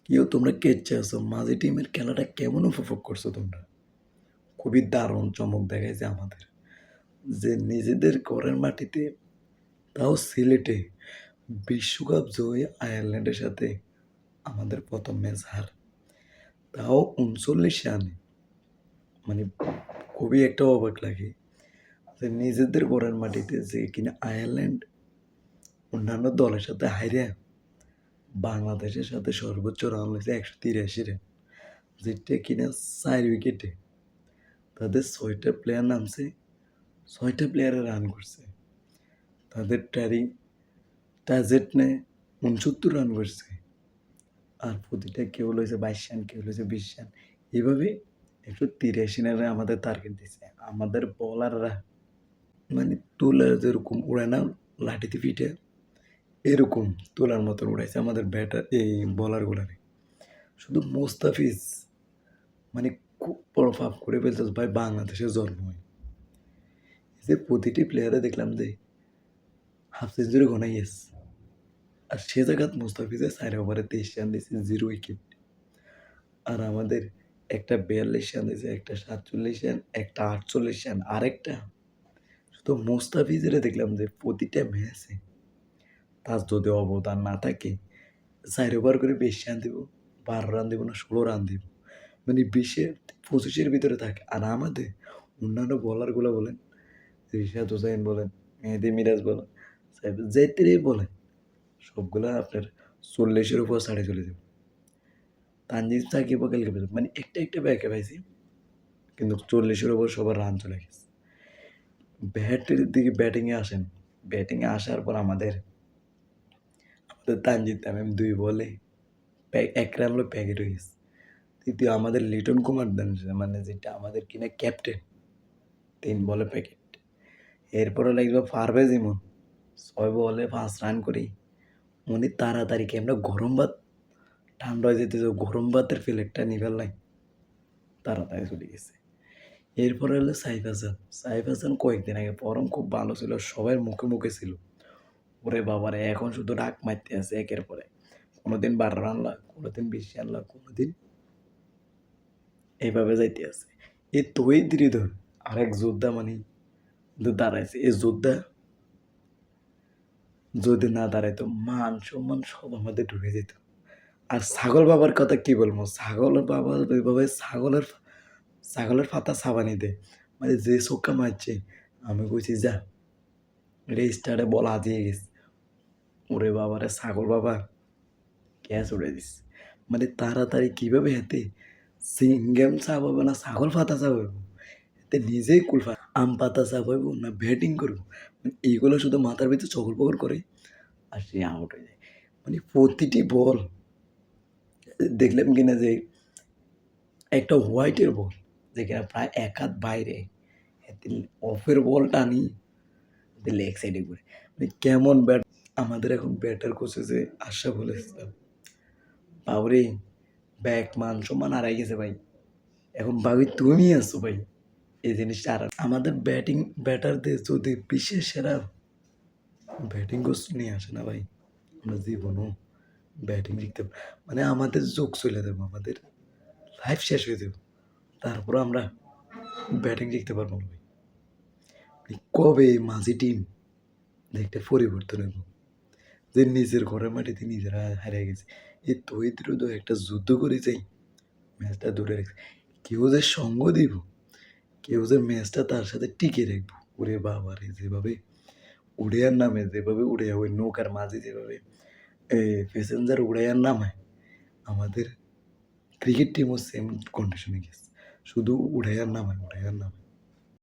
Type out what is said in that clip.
কেউ তোমরা কেচ্ছে আছো মাঝি টিমের খেলাটা কেমন উপভোগ করছো তোমরা? খুবই দারুণ চমক দেখাইছে আমাদের। যে নিজেদের ঘরের মাটিতে, তাও সিলেটে বিশ্বকাপ জয়ী আয়ারল্যান্ডের সাথে আমাদের প্রথম ম্যাচ হার। তাও ৩৯ রানে। মানে খুবই একটা অবাক লাগে যে নিজেদের ঘরের মাটিতে যে কিনা আয়ারল্যান্ড অন্যান্য দলের সাথে হাইরে বাংলাদেশের সাথে সর্বোচ্চ রান হয়েছে ১৮৩ রান, যেটা কিনা ৪ উইকেটে। তাদের ৬টা প্লেয়ার নামছে, ৬টা প্লেয়ারে রান করছে। তাদের টার্গেট ৬৯ রান করছে। আর প্রতিটা কেউ লইছে ২২ রান, কেউ লইছে ২০ রান। এভাবে ১৮৩ রানে আমাদের টার্গেট দিছে। আমাদের বোলাররা মানে তুলা যেরকম উড়ায় না লাঠিতে পিঠে, এরকম তোলার মতন উড়াইছে আমাদের এই বোলারগুলারে। শুধু মোস্তাফিজ মানে খুব বড় পাপ করে ফেলতেছে ভাই, বাংলাদেশের জন্ম হয়। এই যে প্রতিটি প্লেয়ারে দেখলাম যে হাফ সেঞ্চুরি ঘনাই গেছে। আর সে জায়গাত মুস্তাফিজের ৪ ওভারে ২৩ রান দিছে, 0 উইকেট। আর আমাদের একটা ৪২ রান দিছে, একটা ৪৭ রান, একটা ৪৮ রান, আরেকটা শুধু মুস্তাফিজের দেখলাম যে প্রতিটা ম্যাচে তার যদি অবদান না থাকে ৪ ওভার করে ২০ রান দিব, ১২ রান দিব না ১৬ রান দিব। মানে ২০-২৫-এর ভিতরে থাকে। আর আমাদের অন্যান্য বোলারগুলো বলেন, রিশাদ হোসাইন বলেন, মেহেদী মিরাজ বলেন, যেটাই বলেন, সবগুলা আপনার ৪০-এর উপর ছাড়ে চলে যাবে। তানজিদ সাকিবও কালকে পেয়েছে, মানে একটা ব্যাকে পাইছি, কিন্তু ৪০-এর উপর সবার রান চলে গেছে। ব্যাটের দিকে ব্যাটিংয়ে আসেন। ব্যাটিংয়ে আসার পর আমাদের তানজিদ তামিম ২ বলে ১ রান হলো প্যাকেট হয়ে গেছে। তৃতীয় আমাদের লিটন কুমার দাস, মানে যেটা আমাদের কিনা ক্যাপ্টেন, ৩ বলে প্যাকেট। এরপরে লাগবে পারভেজ ইমন, ৬ বলে ৫ রান করি। উনি তাড়াতাড়ি আমরা গরম ভাত ঠান্ডা হয়ে যেতেছে, গরম ভাতের প্লেটটা নিভার লাই তাড়াতাড়ি চলে গেছে। এরপরে হলো সাইফ হাসান। সাইফ হাসান কয়েকদিন আগে ফর্ম খুব ভালো ছিল, সবার মুখে মুখে ছিল। ওরে বাবারে, এখন শুধু ডাক মারতে আছে একের পরে। কোনোদিন ১২ রান লাগ, কোনোদিন ২০ রান লাগ, কোনোদিন এইভাবে যাইতে আছে। এই তহিদ হৃদয় আরেক যোদ্ধা, মানে দাঁড়াইছে। এই যোদ্ধা যদি না দাঁড়াইতো, মান সম্মান সব আমাদের ঢুকে যেত। আর ছাগল বাবার কথা কি বলবো? ছাগল বাবা ওইভাবে ছাগলের পাতা ছাবানি দেয়। মানে যে ছক্কা মারছে, আমি কইছি যা, এটা স্টারে বল হাজিয়ে গেছে। ওরে বাবারে, ছাগল বাবা ক্যাচ উড়ে দিচ্ছে। মানে তাড়াতাড়ি কীভাবে হাতে সিঙ্গেম চাপাবো না ছাগল পাতা চাপাবো, এতে নিজেই কুলফা আম পাতা চাপাবো না ব্যাটিং করবো, মানে এইগুলো শুধু মাথার ভিতরে চকর পকর করে আর সে আউট হয়ে যায়। মানে প্রতিটি বল দেখলাম কিনা যে একটা হোয়াইটের বল, যেখানে প্রায় ১ হাত বাইরে, এতে অফের বলটা আনি লেগ সাইডে করে। মানে কেমন ব্যাট আমাদের এখন ব্যাটার কোচ হয়েছে আশরাফুল ইসলাম। বাবরে, ব্যাক মান সম্মান হারাই গেছে ভাই। এখন ভাবি তুমি আছো ভাই, এই জিনিসটা আর আমাদের ব্যাটারদের যদি বিশ্বের সেরা ব্যাটিং কোচ নিয়ে আসে না ভাই, আমরা জীবনও ব্যাটিং শিখতে মানে আমাদের যোগ চলে দেবো, আমাদের লাইফ শেষ হয়ে যাবে। তারপর আমরা ব্যাটিং শিখতে পারবো না ভাই। কবে মাঝি টিম দেখতে পরিবর্তন হইব, যে নিজের ঘরের মাটিতে নিজেরা হারিয়ে গেছে। এই তহিদ হৃদয় একটা যুদ্ধ করে যাই, ম্যাচটা ধরে রাখছে। কেউ যে সঙ্গ দিব, কেউ যে ম্যাচটা তার সাথে টিকে রাখবো। ওরে বাবারে, যেভাবে উড়িয়ার নামে, যেভাবে উড়িয়া ওই নৌকার মাঝে যেভাবে প্যাসেঞ্জার উড়াইয়ার নামায়, আমাদের ক্রিকেট টিমও সেম কন্ডিশনে গেছে, শুধু উড়াইয়ার নামায়।